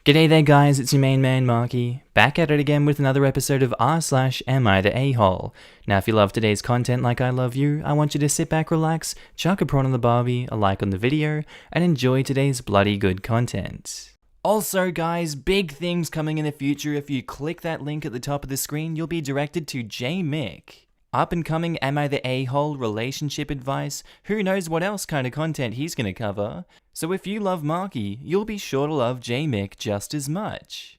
G'day there guys, it's your main man Markee, back at it again with another episode of r/AmiTheA. Now if you love today's content like I love you, I want you to sit back, relax, chuck a prawn on the barbie, a like on the video, and enjoy today's bloody good content. Also guys, big things coming in the future. If you click that link at the top of the screen, you'll be directed to Mick. Up and coming AmiTheA relationship advice, who knows what else kind of content he's gonna cover. So if you love Markee, you'll be sure to love Mick just as much.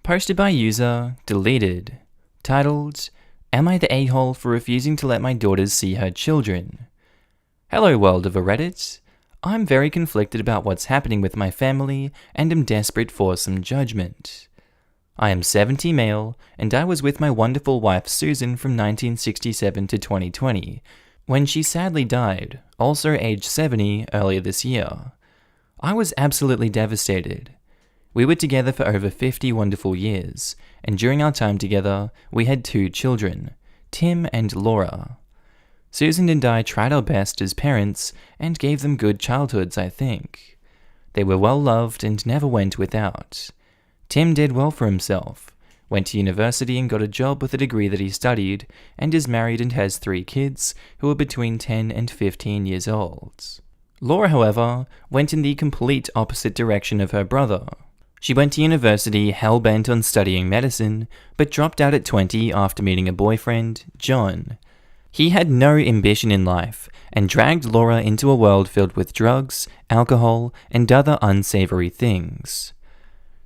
Posted by user, deleted. Titled, Am I the a-hole for refusing to let my daughters see her children? Hello world of a Reddit. I'm very conflicted about what's happening with my family and am desperate for some judgment. I am 70 male, and I was with my wonderful wife Susan from 1967 to 2020, when she sadly died, also aged 70 earlier this year. I was absolutely devastated. We were together for over 50 wonderful years, and during our time together, we had 2 children, Tim and Laura. Susan and I tried our best as parents and gave them good childhoods, I think. They were well loved and never went without. Tim did well for himself, went to university and got a job with a degree that he studied, and is married and has 3 kids who are between 10 and 15 years old. Laura, however, went in the complete opposite direction of her brother. She went to university hell-bent on studying medicine, but dropped out at 20 after meeting a boyfriend, John. He had no ambition in life, and dragged Laura into a world filled with drugs, alcohol, and other unsavory things.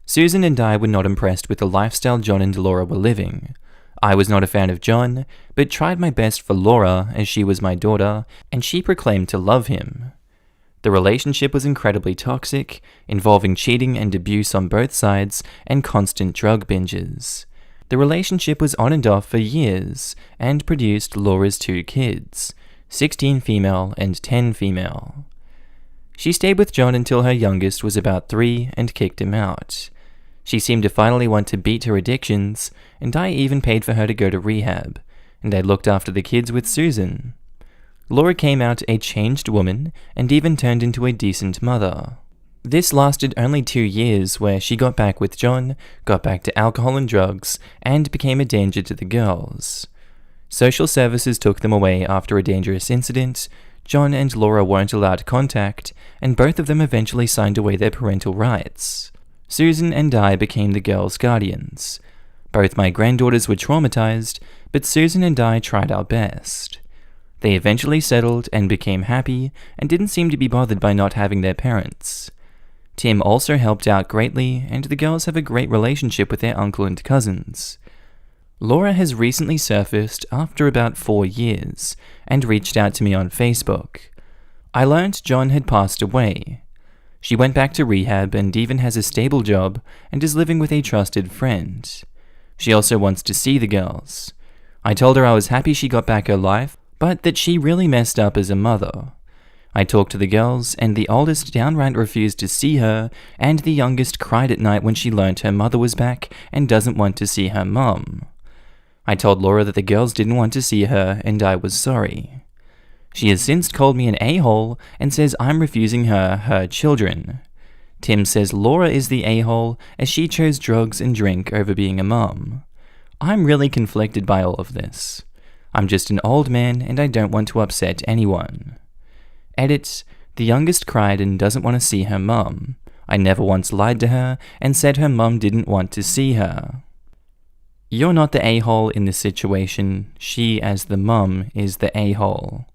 Susan and I were not impressed with the lifestyle John and Laura were living. I was not a fan of John, but tried my best for Laura as she was my daughter, and she proclaimed to love him. The relationship was incredibly toxic, involving cheating and abuse on both sides and constant drug binges. The relationship was on and off for years, and produced Laura's 2 kids, 16 female and 10 female. She stayed with John until her youngest was about 3 and kicked him out. She seemed to finally want to beat her addictions, and I even paid for her to go to rehab, and I looked after the kids with Susan. Laura came out a changed woman, and even turned into a decent mother. This lasted only 2 years, where she got back with John, got back to alcohol and drugs, and became a danger to the girls. Social services took them away after a dangerous incident. John and Laura weren't allowed contact, and both of them eventually signed away their parental rights. Susan and I became the girls' guardians. Both my granddaughters were traumatized, but Susan and I tried our best. They eventually settled and became happy, and didn't seem to be bothered by not having their parents. Tim also helped out greatly, and the girls have a great relationship with their uncle and cousins. Laura has recently surfaced after about 4 years, and reached out to me on Facebook. I learned John had passed away. She went back to rehab and even has a stable job and is living with a trusted friend. She also wants to see the girls. I told her I was happy she got back her life, but that she really messed up as a mother. I talked to the girls, and the oldest downright refused to see her, and the youngest cried at night when she learned her mother was back and doesn't want to see her mum. I told Laura that the girls didn't want to see her, and I was sorry. She has since called me an a-hole and says I'm refusing her children. Tim says Laura is the a-hole as she chose drugs and drink over being a mum. I'm really conflicted by all of this. I'm just an old man and I don't want to upset anyone. Edit, the youngest cried and doesn't want to see her mum. I never once lied to her and said her mum didn't want to see her. You're not the a-hole in this situation. She, as the mum, is the a-hole.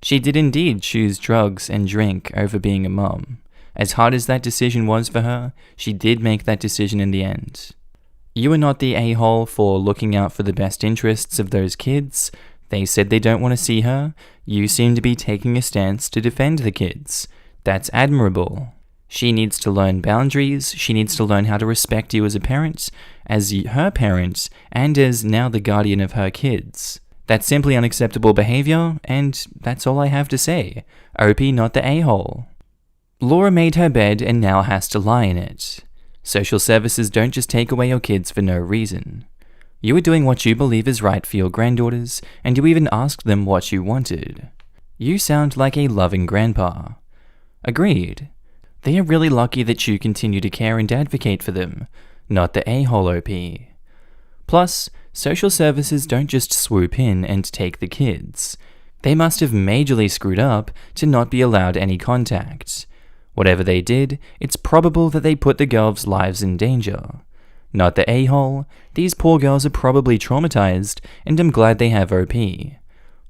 She did indeed choose drugs and drink over being a mum. As hard as that decision was for her, she did make that decision in the end. You are not the a-hole for looking out for the best interests of those kids. They said they don't want to see her. You seem to be taking a stance to defend the kids. That's admirable. She needs to learn boundaries. She needs to learn how to respect you as a parent, as her parent, and as now the guardian of her kids. That's simply unacceptable behavior, and that's all I have to say. OP, not the a-hole. Laura made her bed and now has to lie in it. Social services don't just take away your kids for no reason. You were doing what you believe is right for your granddaughters, and you even asked them what you wanted. You sound like a loving grandpa. Agreed. They are really lucky that you continue to care and advocate for them, not the a-hole OP. Plus, social services don't just swoop in and take the kids. They must have majorly screwed up to not be allowed any contact. Whatever they did, it's probable that they put the girls' lives in danger. Not the a-hole, these poor girls are probably traumatized, and I'm glad they have OP.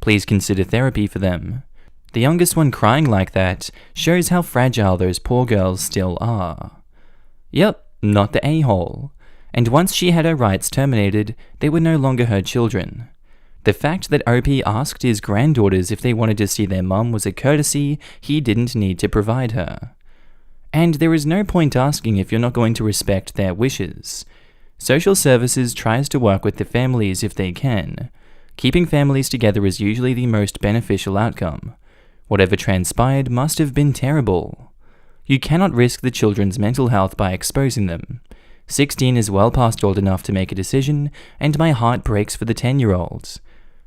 Please consider therapy for them. The youngest one crying like that shows how fragile those poor girls still are. Yep, not the a-hole. And once she had her rights terminated, they were no longer her children. The fact that OP asked his granddaughters if they wanted to see their mum was a courtesy he didn't need to provide her. And there is no point asking if you're not going to respect their wishes. Social services tries to work with the families if they can. Keeping families together is usually the most beneficial outcome. Whatever transpired must have been terrible. You cannot risk the children's mental health by exposing them. 16 is well past old enough to make a decision, and my heart breaks for the 10-year-old.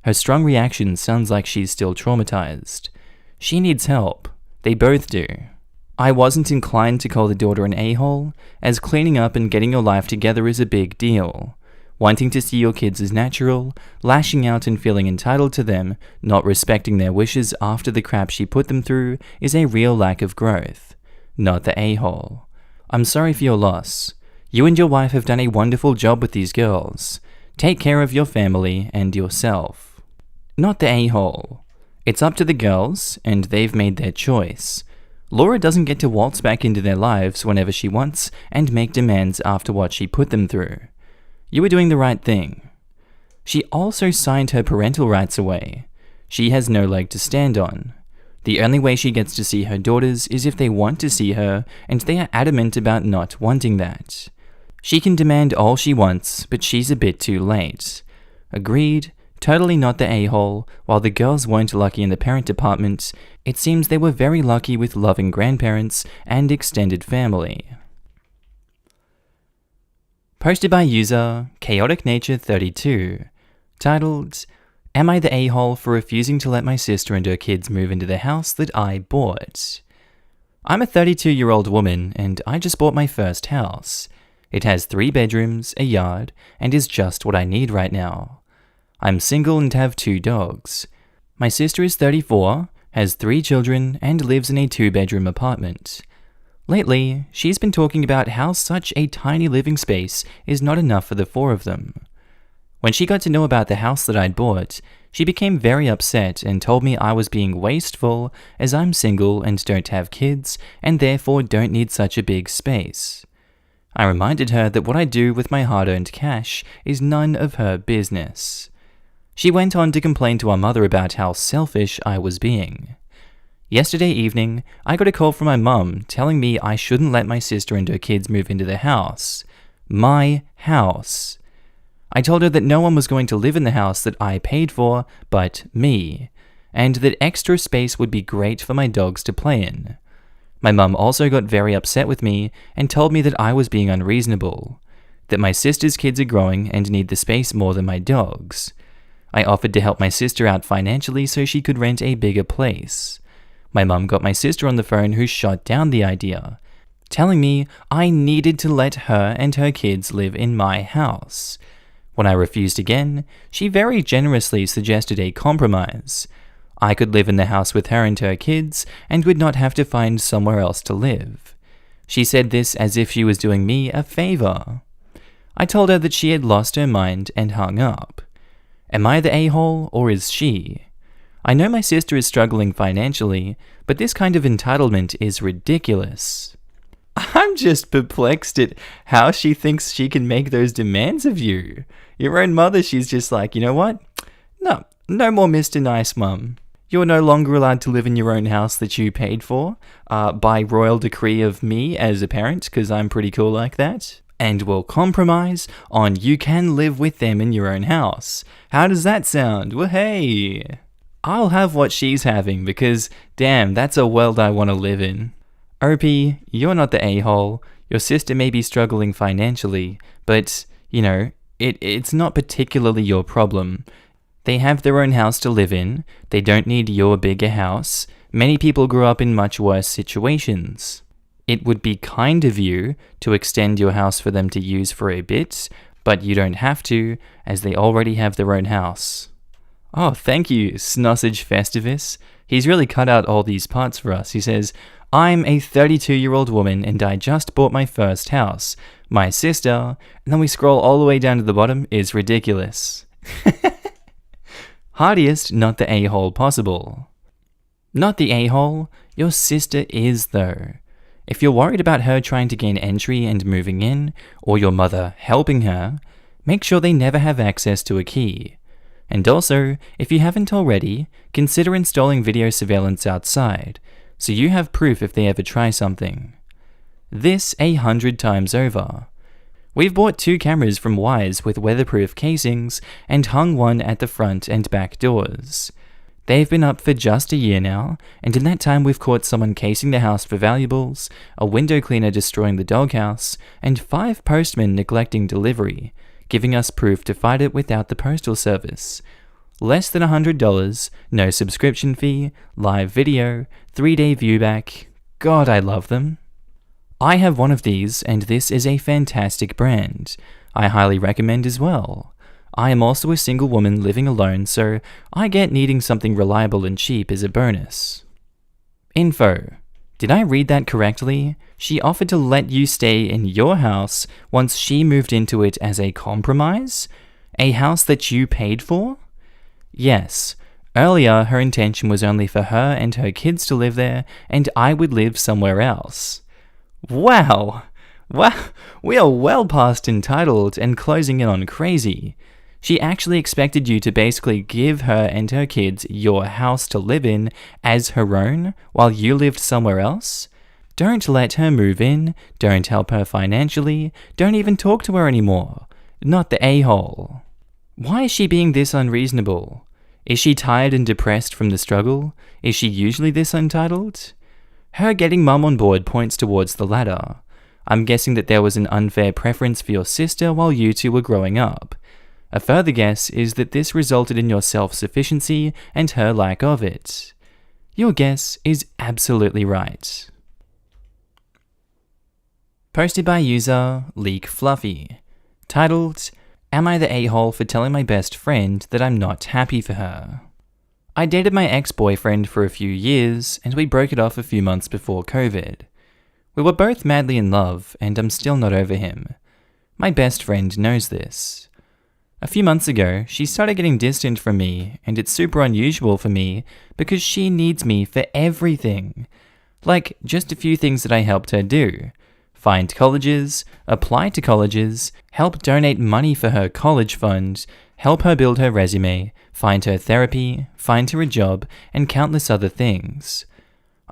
Her strong reaction sounds like she's still traumatized. She needs help. They both do. I wasn't inclined to call the daughter an a-hole, as cleaning up and getting your life together is a big deal. Wanting to see your kids is natural, lashing out and feeling entitled to them, not respecting their wishes after the crap she put them through, is a real lack of growth. Not the a-hole. I'm sorry for your loss. You and your wife have done a wonderful job with these girls. Take care of your family and yourself. Not the a-hole. It's up to the girls, and they've made their choice. Laura doesn't get to waltz back into their lives whenever she wants and make demands after what she put them through. You were doing the right thing. She also signed her parental rights away. She has no leg to stand on. The only way she gets to see her daughters is if they want to see her, and they are adamant about not wanting that. She can demand all she wants, but she's a bit too late. Agreed, totally not the a-hole. While the girls weren't lucky in the parent department, it seems they were very lucky with loving grandparents and extended family. Posted by user ChaoticNature32, titled, Am I the a-hole for refusing to let my sister and her kids move into the house that I bought? I'm a 32-year-old woman, and I just bought my first house. It has 3 bedrooms, a yard, and is just what I need right now. I'm single and have 2 dogs. My sister is 34, has 3 children, and lives in a 2-bedroom apartment. Lately, she's been talking about how such a tiny living space is not enough for the 4 of them. When she got to know about the house that I'd bought, she became very upset and told me I was being wasteful as I'm single and don't have kids and therefore don't need such a big space. I reminded her that what I do with my hard-earned cash is none of her business. She went on to complain to our mother about how selfish I was being. Yesterday evening, I got a call from my mum telling me I shouldn't let my sister and her kids move into the house. My house. I told her that no one was going to live in the house that I paid for but me, and that extra space would be great for my dogs to play in. My mum also got very upset with me and told me that I was being unreasonable, that my sister's kids are growing and need the space more than my dogs. I offered to help my sister out financially so she could rent a bigger place. My mum got my sister on the phone who shot down the idea, telling me I needed to let her and her kids live in my house. When I refused again, she very generously suggested a compromise. I could live in the house with her and her kids and would not have to find somewhere else to live. She said this as if she was doing me a favor. I told her that she had lost her mind and hung up. Am I the a-hole or is she? I know my sister is struggling financially, but this kind of entitlement is ridiculous. I'm just perplexed at how she thinks she can make those demands of you. Your own mother, she's just like, you know what? No more Mr. Nice Mum. You're no longer allowed to live in your own house that you paid for, by royal decree of me as a parent, because I'm pretty cool like that. And we'll compromise on you can live with them in your own house. How does that sound? Well, hey. I'll have what she's having because, damn, that's a world I want to live in. OP, you're not the a-hole. Your sister may be struggling financially, but, you know, it's not particularly your problem. They have their own house to live in. They don't need your bigger house. Many people grew up in much worse situations. It would be kind of you to extend your house for them to use for a bit, but you don't have to, as they already have their own house. Oh, thank you, Snossage Festivus. He's really cut out all these parts for us. He says, I'm a 32-year-old woman and I just bought my first house. My sister, and then we scroll all the way down to the bottom, is ridiculous. Hardiest, not the a-hole possible. Not the a-hole, your sister is though. If you're worried about her trying to gain entry and moving in, or your mother helping her, make sure they never have access to a key. And also, if you haven't already, consider installing video surveillance outside, so you have proof if they ever try something. This 100 times over. We've bought 2 cameras from Wise with weatherproof casings and hung one at the front and back doors. They've been up for just a year now, and in that time we've caught someone casing the house for valuables, a window cleaner destroying the doghouse, and 5 postmen neglecting delivery, giving us proof to fight it without the postal service. Less than $100, no subscription fee, live video, 3-day viewback. God, I love them. I have one of these, and this is a fantastic brand. I highly recommend as well. I am also a single woman living alone, so I get needing something reliable and cheap as a bonus. Info. Did I read that correctly? She offered to let you stay in your house once she moved into it as a compromise? A house that you paid for? Yes. Earlier, her intention was only for her and her kids to live there, and I would live somewhere else. Wow! We are well past entitled and closing in on crazy. She actually expected you to basically give her and her kids your house to live in as her own while you lived somewhere else? Don't let her move in, don't help her financially, don't even talk to her anymore. Not the a-hole. Why is she being this unreasonable? Is she tired and depressed from the struggle? Is she usually this untitled? Her getting mum on board points towards the latter. I'm guessing that there was an unfair preference for your sister while you two were growing up. A further guess is that this resulted in your self-sufficiency and her lack of it. Your guess is absolutely right. Posted by user Leak Fluffy. Titled, Am I the a-hole for telling my best friend that I'm not happy for her? I dated my ex-boyfriend for a few years, and we broke it off a few months before COVID. We were both madly in love, and I'm still not over him. My best friend knows this. A few months ago, she started getting distant from me, and it's super unusual for me because she needs me for everything. Like, just a few things that I helped her do. Find colleges, apply to colleges, help donate money for her college fund, help her build her resume, find her therapy, find her a job, and countless other things.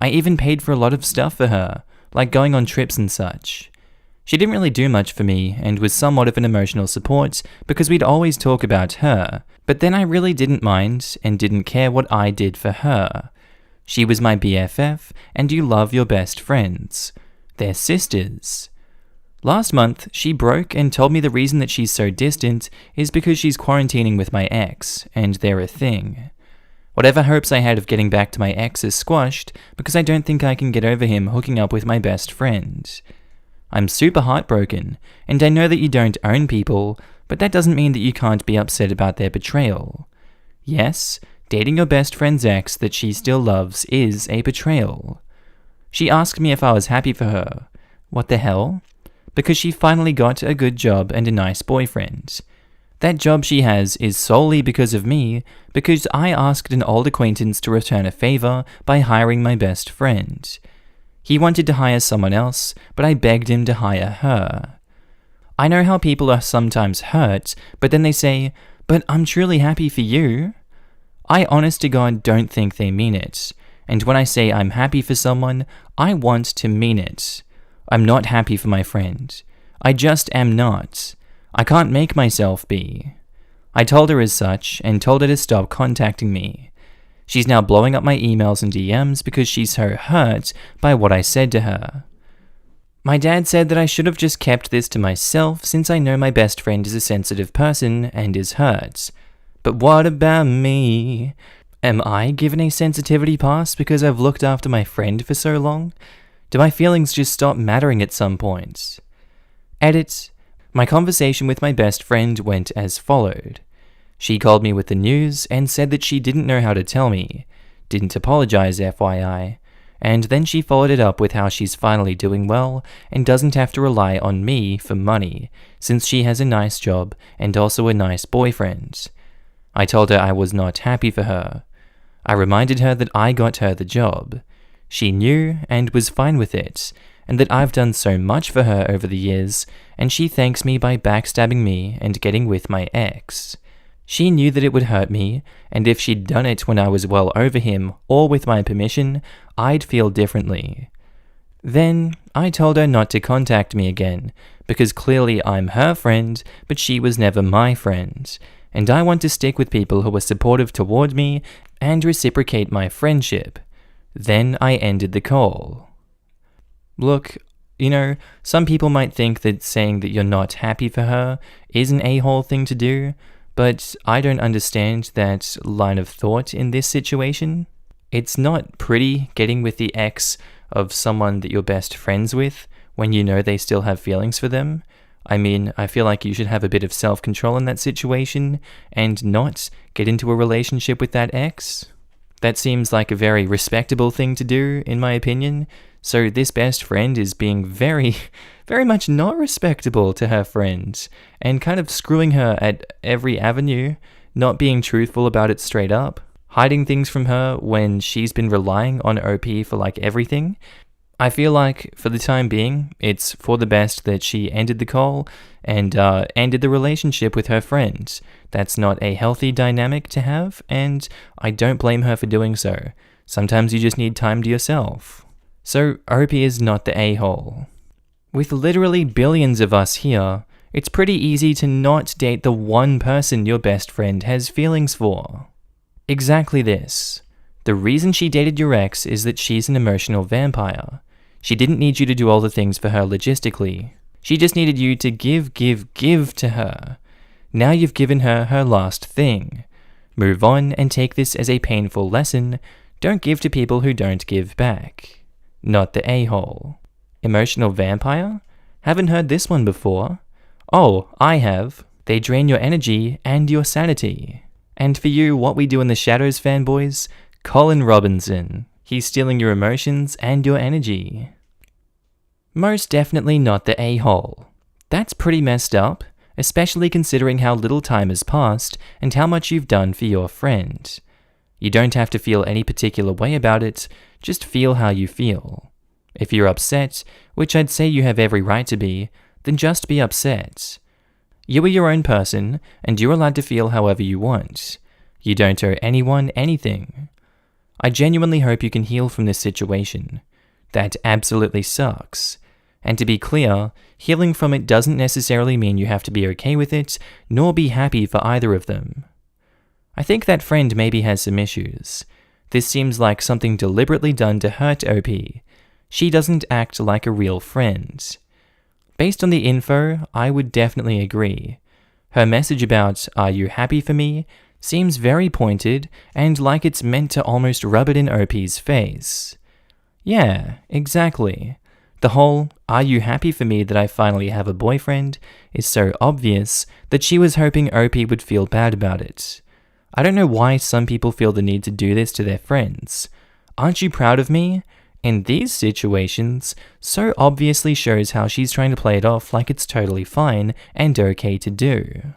I even paid for a lot of stuff for her, like going on trips and such. She didn't really do much for me and was somewhat of an emotional support because we'd always talk about her, but then I really didn't mind and didn't care what I did for her. She was my BFF, and you love your best friends. They're sisters. Last month, she broke and told me the reason that she's so distant is because she's quarantining with my ex, and they're a thing. Whatever hopes I had of getting back to my ex is squashed because I don't think I can get over him hooking up with my best friend. I'm super heartbroken, and I know that you don't own people, but that doesn't mean that you can't be upset about their betrayal. Yes, dating your best friend's ex that she still loves is a betrayal. She asked me if I was happy for her. What the hell? Because she finally got a good job and a nice boyfriend. That job she has is solely because of me, because I asked an old acquaintance to return a favor by hiring my best friend. He wanted to hire someone else, but I begged him to hire her. I know how people are sometimes hurt, but then they say, "But I'm truly happy for you." I honest to God don't think they mean it. And when I say I'm happy for someone, I want to mean it. I'm not happy for my friend. I just am not. I can't make myself be. I told her as such, and told her to stop contacting me. She's now blowing up my emails and DMs because she's so hurt by what I said to her. My dad said that I should have just kept this to myself since I know my best friend is a sensitive person and is hurt. But what about me? Am I given a sensitivity pass because I've looked after my friend for so long? Do my feelings just stop mattering at some point? Edit. My conversation with my best friend went as followed. She called me with the news and said that she didn't know how to tell me, didn't apologize FYI, and then she followed it up with how she's finally doing well and doesn't have to rely on me for money, since she has a nice job and also a nice boyfriend. I told her I was not happy for her. I reminded her that I got her the job. She knew and was fine with it, and that I've done so much for her over the years, and she thanks me by backstabbing me and getting with my ex. She knew that it would hurt me, and if she'd done it when I was well over him, or with my permission, I'd feel differently. Then, I told her not to contact me again, because clearly I'm her friend, but she was never my friend, and I want to stick with people who are supportive toward me and reciprocate my friendship. Then I ended the call. Look, some people might think that saying that you're not happy for her is an a-hole thing to do, but I don't understand that line of thought in this situation. It's not pretty getting with the ex of someone that you're best friends with when you know they still have feelings for them. I mean, I feel like you should have a bit of self-control in that situation and not get into a relationship with that ex. That seems like a very respectable thing to do, in my opinion. So this best friend is being very, very much not respectable to her friend and kind of screwing her at every avenue, not being truthful about it straight up, hiding things from her when she's been relying on OP for like everything. I feel like, for the time being, it's for the best that she ended the call and ended the relationship with her friend. That's not a healthy dynamic to have, and I don't blame her for doing so. Sometimes you just need time to yourself. So, OP is not the a-hole. With literally billions of us here, it's pretty easy to not date the one person your best friend has feelings for. Exactly this. The reason she dated your ex is that she's an emotional vampire. She didn't need you to do all the things for her logistically. She just needed you to give to her. Now you've given her her last thing. Move on and take this as a painful lesson. Don't give to people who don't give back. Not the a-hole. Emotional vampire? Haven't heard this one before. Oh, I have. They drain your energy and your sanity. And for you, What We Do in the Shadows fanboys, Colin Robinson. He's stealing your emotions and your energy. Most definitely not the a-hole. That's pretty messed up, especially considering how little time has passed and how much you've done for your friend. You don't have to feel any particular way about it, just feel how you feel. If you're upset, which I'd say you have every right to be, then just be upset. You are your own person, and you're allowed to feel however you want. You don't owe anyone anything. I genuinely hope you can heal from this situation. That absolutely sucks. And to be clear, healing from it doesn't necessarily mean you have to be okay with it, nor be happy for either of them. I think that friend maybe has some issues. This seems like something deliberately done to hurt OP. She doesn't act like a real friend. Based on the info, I would definitely agree. Her message about, "Are you happy for me?" seems very pointed and like it's meant to almost rub it in OP's face. Yeah, exactly. The whole, "Are you happy for me that I finally have a boyfriend?" is so obvious that she was hoping OP would feel bad about it. I don't know why some people feel the need to do this to their friends. Aren't you proud of me? In these situations, so obviously shows how she's trying to play it off like it's totally fine and okay to do.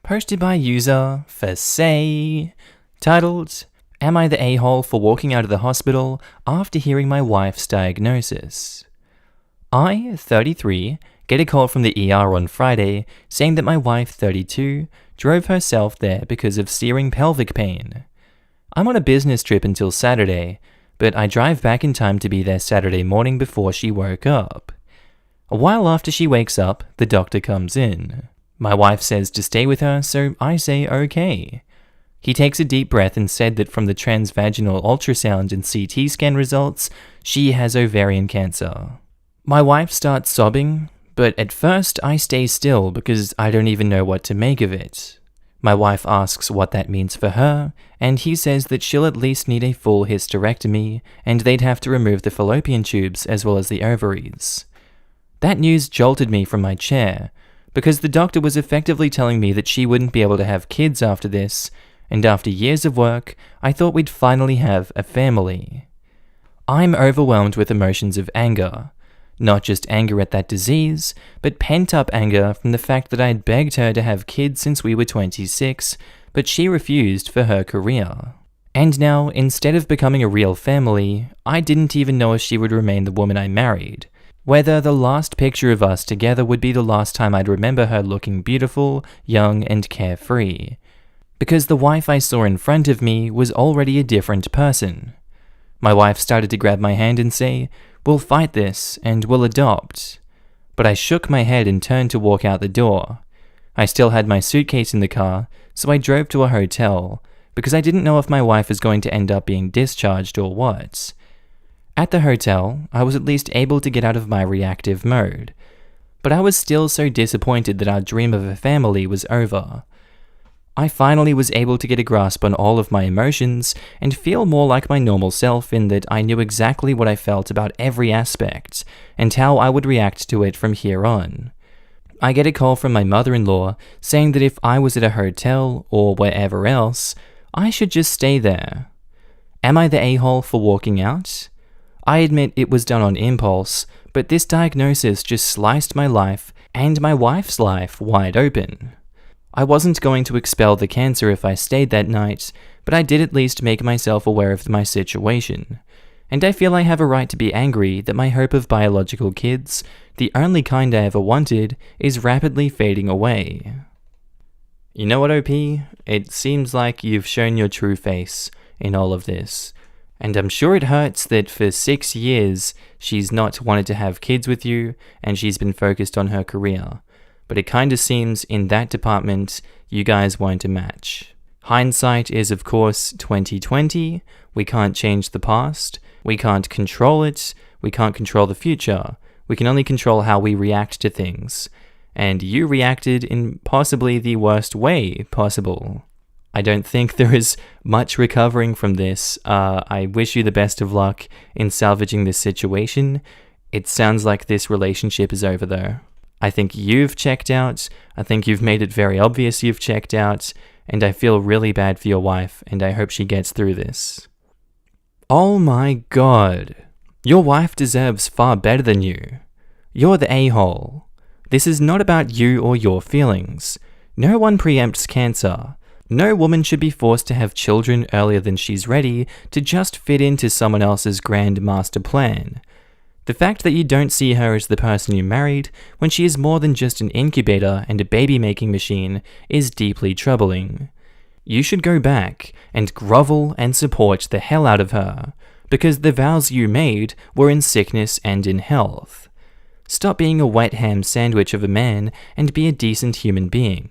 Posted by user Fasay, titled, "Am I the a-hole for walking out of the hospital after hearing my wife's diagnosis?" I, 33, get a call from the ER on Friday saying that my wife, 32, drove herself there because of searing pelvic pain. I'm on a business trip until Saturday, but I drive back in time to be there Saturday morning before she woke up. A while after she wakes up, the doctor comes in. My wife says to stay with her, so I say okay. He takes a deep breath and said that from the transvaginal ultrasound and CT scan results, she has ovarian cancer. My wife starts sobbing, but at first I stay still because I don't even know what to make of it. My wife asks what that means for her, and he says that she'll at least need a full hysterectomy, and they'd have to remove the fallopian tubes as well as the ovaries. That news jolted me from my chair, because the doctor was effectively telling me that she wouldn't be able to have kids after this, and after years of work, I thought we'd finally have a family. I'm overwhelmed with emotions of anger. Not just anger at that disease, but pent-up anger from the fact that I'd begged her to have kids since we were 26, but she refused for her career. And now, instead of becoming a real family, I didn't even know if she would remain the woman I married, whether the last picture of us together would be the last time I'd remember her looking beautiful, young, and carefree. Because the wife I saw in front of me was already a different person. My wife started to grab my hand and say, "We'll fight this, and we'll adopt." But I shook my head and turned to walk out the door. I still had my suitcase in the car, so I drove to a hotel, because I didn't know if my wife was going to end up being discharged or what. At the hotel, I was at least able to get out of my reactive mode, but I was still so disappointed that our dream of a family was over. I finally was able to get a grasp on all of my emotions and feel more like my normal self in that I knew exactly what I felt about every aspect and how I would react to it from here on. I get a call from my mother-in-law saying that if I was at a hotel or wherever else, I should just stay there. Am I the a-hole for walking out? I admit it was done on impulse, but this diagnosis just sliced my life and my wife's life wide open. I wasn't going to expel the cancer if I stayed that night, but I did at least make myself aware of my situation. And I feel I have a right to be angry that my hope of biological kids, the only kind I ever wanted, is rapidly fading away. You know what, OP? It seems like you've shown your true face in all of this. And I'm sure it hurts that for 6 years she's not wanted to have kids with you and she's been focused on her career. But it kinda seems in that department, you guys weren't a match. Hindsight is of course 2020, we can't change the past, we can't control it, we can't control the future, we can only control how we react to things. And you reacted in possibly the worst way possible. I don't think there is much recovering from this. I wish you the best of luck in salvaging this situation. It sounds like this relationship is over though. I think you've checked out, I think you've made it very obvious you've checked out, and I feel really bad for your wife, and I hope she gets through this. Oh my god, your wife deserves far better than you. You're the a-hole. This is not about you or your feelings. No one preempts cancer. No woman should be forced to have children earlier than she's ready to just fit into someone else's grand master plan. The fact that you don't see her as the person you married when she is more than just an incubator and a baby-making machine is deeply troubling. You should go back and grovel and support the hell out of her, because the vows you made were in sickness and in health. Stop being a wet ham sandwich of a man and be a decent human being.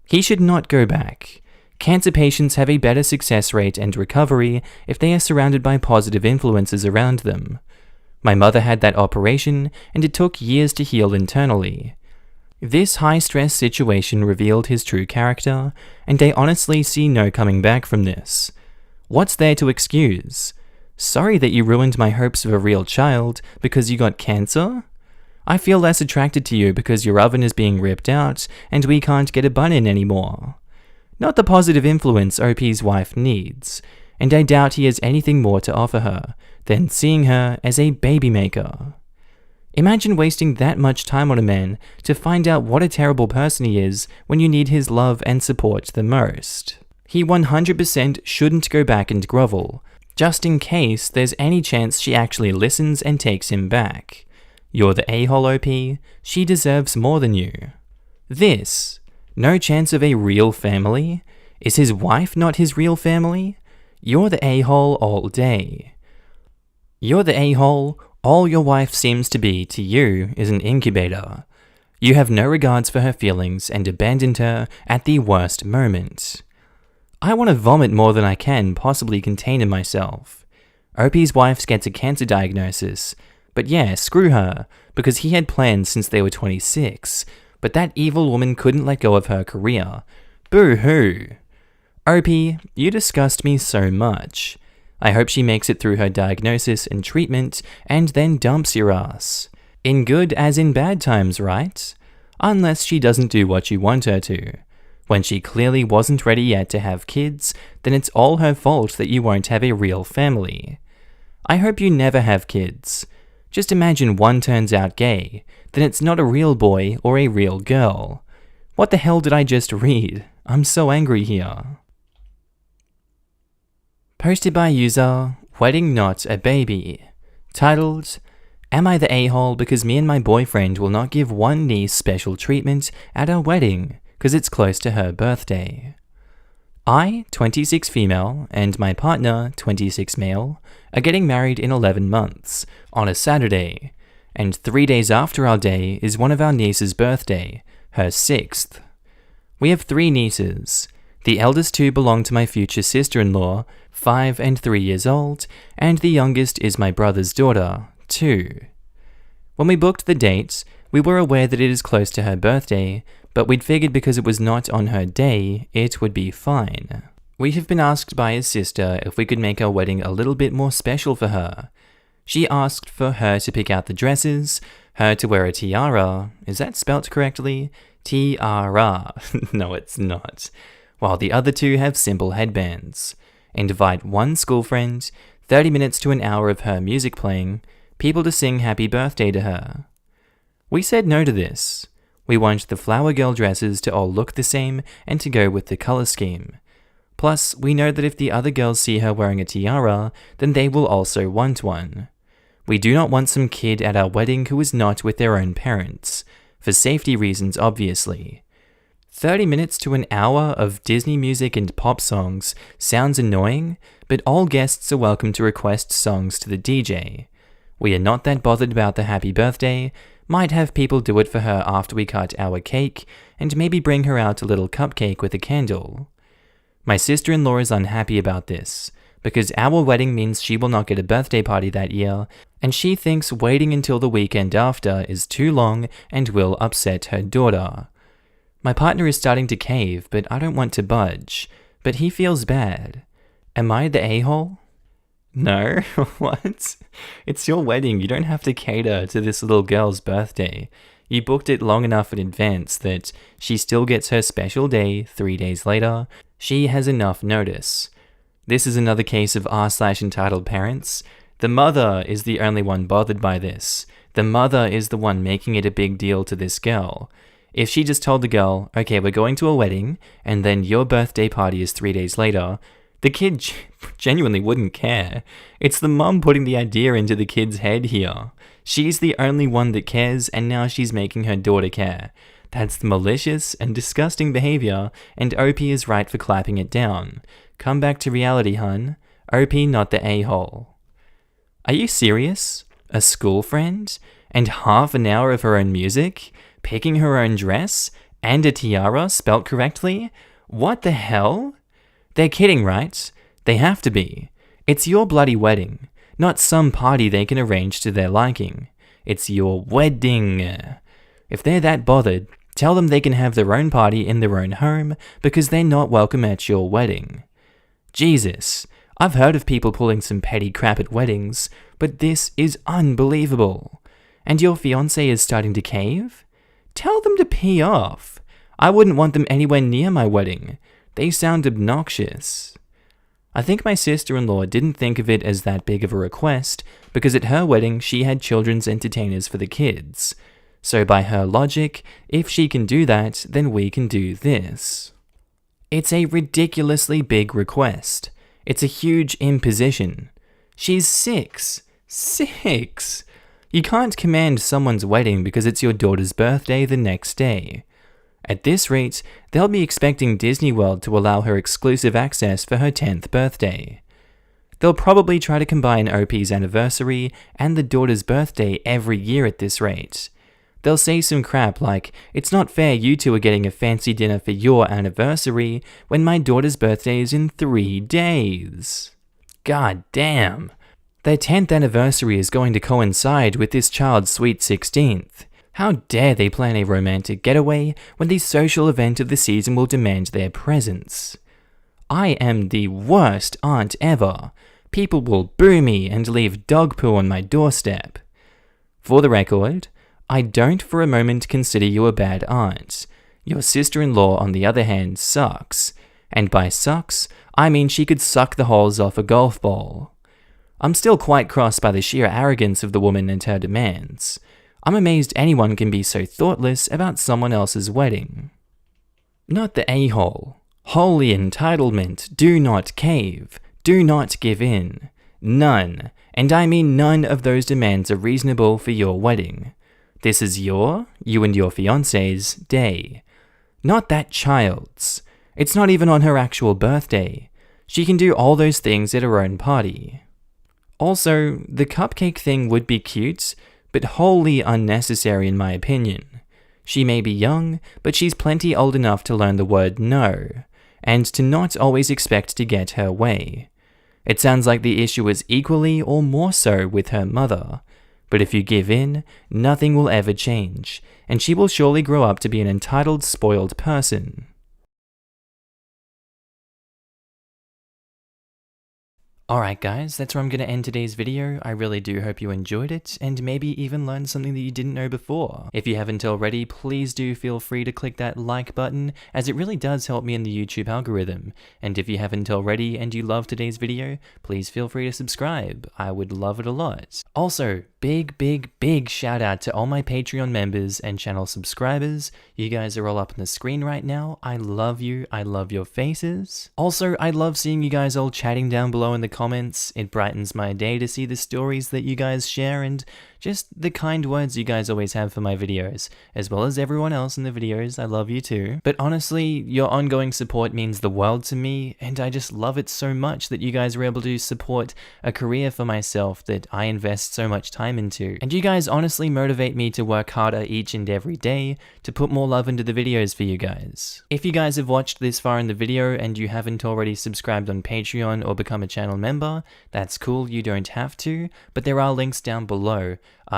He should not go back. Cancer patients have a better success rate and recovery if they are surrounded by positive influences around them. My mother had that operation, and it took years to heal internally. This high-stress situation revealed his true character, and I honestly see no coming back from this. What's there to excuse? Sorry that you ruined my hopes of a real child because you got cancer? I feel less attracted to you because your oven is being ripped out, and we can't get a bun in anymore. Not the positive influence OP's wife needs, and I doubt he has anything more to offer her than seeing her as a baby maker. Imagine wasting that much time on a man to find out what a terrible person he is when you need his love and support the most. He 100% shouldn't go back and grovel, just in case there's any chance she actually listens and takes him back. You're the a-hole OP, she deserves more than you. This, no chance of a real family? Is his wife not his real family? You're the a-hole all day. You're the a-hole, all your wife seems to be to you is an incubator. You have no regards for her feelings and abandoned her at the worst moment. I want to vomit more than I can possibly contain in myself. OP's wife gets a cancer diagnosis, but yeah, screw her, because he had plans since they were 26, but that evil woman couldn't let go of her career. Boo-hoo. OP, you disgust me so much. I hope she makes it through her diagnosis and treatment and then dumps your ass. In good as in bad times, right? Unless she doesn't do what you want her to. When she clearly wasn't ready yet to have kids, then it's all her fault that you won't have a real family. I hope you never have kids. Just imagine one turns out gay, then it's not a real boy or a real girl. What the hell did I just read? I'm so angry here. Posted by user Wedding Not a Baby. Titled, Am I the a-hole because me and my boyfriend will not give one niece special treatment at our wedding because it's close to her birthday? I, 26 female, and my partner, 26 male, are getting married in 11 months, on a Saturday, and 3 days after our day is one of our niece's birthday, her 6th. We have 3 nieces. The eldest 2 belong to my future sister-in-law, 5 and 3 years old, and the youngest is my brother's daughter, 2. When we booked the date, we were aware that it is close to her birthday, but we'd figured because it was not on her day, it would be fine. We have been asked by his sister if we could make our wedding a little bit more special for her. She asked for her to pick out the dresses, her to wear a tiara, is that spelt correctly? Tiara, no it's not, while the other 2 have simple headbands, and invite one school friend, 30 minutes to an hour of her music playing, people to sing happy birthday to her. We said no to this. We want the flower girl dresses to all look the same and to go with the color scheme. Plus, we know that if the other girls see her wearing a tiara, then they will also want one. We do not want some kid at our wedding who is not with their own parents, for safety reasons obviously. 30 minutes to an hour of Disney music and pop songs sounds annoying, but all guests are welcome to request songs to the DJ. We are not that bothered about the happy birthday, might have people do it for her after we cut our cake, and maybe bring her out a little cupcake with a candle. My sister-in-law is unhappy about this, because our wedding means she will not get a birthday party that year, and she thinks waiting until the weekend after is too long and will upset her daughter. My partner is starting to cave, but I don't want to budge, but he feels bad. Am I the a-hole? No? What? It's your wedding, you don't have to cater to this little girl's birthday. You booked it long enough in advance that she still gets her special day 3 days later. She has enough notice. This is another case of r/entitled parents. The mother is the only one bothered by this. The mother is the one making it a big deal to this girl. If she just told the girl, okay, we're going to a wedding, and then your birthday party is 3 days later, the kid genuinely wouldn't care. It's the mum putting the idea into the kid's head here. She's the only one that cares, and now she's making her daughter care. That's malicious and disgusting behavior, and OP is right for clapping it down. Come back to reality, hun. OP not the a-hole. Are you serious? A school friend? And half an hour of her own music? Picking her own dress? And a tiara spelt correctly? What the hell? They're kidding, right? They have to be. It's your bloody wedding, not some party they can arrange to their liking. It's your wedding. If they're that bothered, tell them they can have their own party in their own home because they're not welcome at your wedding. Jesus, I've heard of people pulling some petty crap at weddings, but this is unbelievable. And your fiancé is starting to cave? Tell them to pee off. I wouldn't want them anywhere near my wedding. They sound obnoxious. I think my sister-in-law didn't think of it as that big of a request because at her wedding she had children's entertainers for the kids. So by her logic, if she can do that, then we can do this. It's a ridiculously big request. It's a huge imposition. She's 6. 6! You can't command someone's wedding because it's your daughter's birthday the next day. At this rate, they'll be expecting Disney World to allow her exclusive access for her 10th birthday. They'll probably try to combine OP's anniversary and the daughter's birthday every year at this rate. They'll say some crap like, it's not fair you two are getting a fancy dinner for your anniversary when my daughter's birthday is in 3 days. God damn. Their 10th anniversary is going to coincide with this child's sweet 16th. How dare they plan a romantic getaway when the social event of the season will demand their presence? I am the worst aunt ever. People will boo me and leave dog poo on my doorstep. For the record, I don't for a moment consider you a bad aunt. Your sister-in-law, on the other hand, sucks. And by sucks, I mean she could suck the holes off a golf ball. I'm still quite cross by the sheer arrogance of the woman and her demands. I'm amazed anyone can be so thoughtless about someone else's wedding. Not the a-hole. Holy entitlement, do not cave. Do not give in. None, and I mean none of those demands are reasonable for your wedding. This is you and your fiancé's day. Not that child's. It's not even on her actual birthday. She can do all those things at her own party. Also, the cupcake thing would be cute, but wholly unnecessary in my opinion. She may be young, but she's plenty old enough to learn the word no, and to not always expect to get her way. It sounds like the issue is equally or more so with her mother, but if you give in, nothing will ever change, and she will surely grow up to be an entitled, spoiled person. Alright guys, that's where I'm going to end today's video. I really do hope you enjoyed it, and maybe even learned something that you didn't know before. If you haven't already, please do feel free to click that like button, as it really does help me in the YouTube algorithm. And if you haven't already and you love today's video, please feel free to subscribe. I would love it a lot. Also, big shout out to all my Patreon members and channel subscribers. You guys are all up on the screen right now. I love you. I love your faces. Also, I love seeing you guys all chatting down below in the comments. It brightens my day to see the stories that you guys share and just the kind words you guys always have for my videos, as well as everyone else in the videos. I love you too. But honestly, your ongoing support means the world to me, and I just love it so much that you guys are able to support a career for myself that I invest so much time into. And you guys honestly motivate me to work harder each and every day to put more love into the videos for you guys. If you guys have watched this far in the video and you haven't already subscribed on Patreon or become a channel member, that's cool, you don't have to, but there are links down below.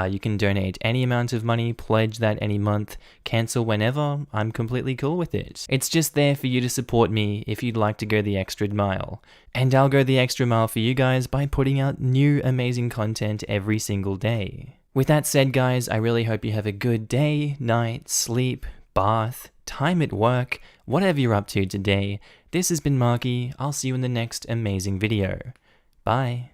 You can donate any amount of money, pledge that any month, cancel whenever. I'm completely cool with it. It's just there for you to support me if you'd like to go the extra mile. And I'll go the extra mile for you guys by putting out new amazing content every single day. With that said guys, I really hope you have a good day, night, sleep, bath, time at work, whatever you're up to today. This has been Markee. I'll see you in the next amazing video. Bye.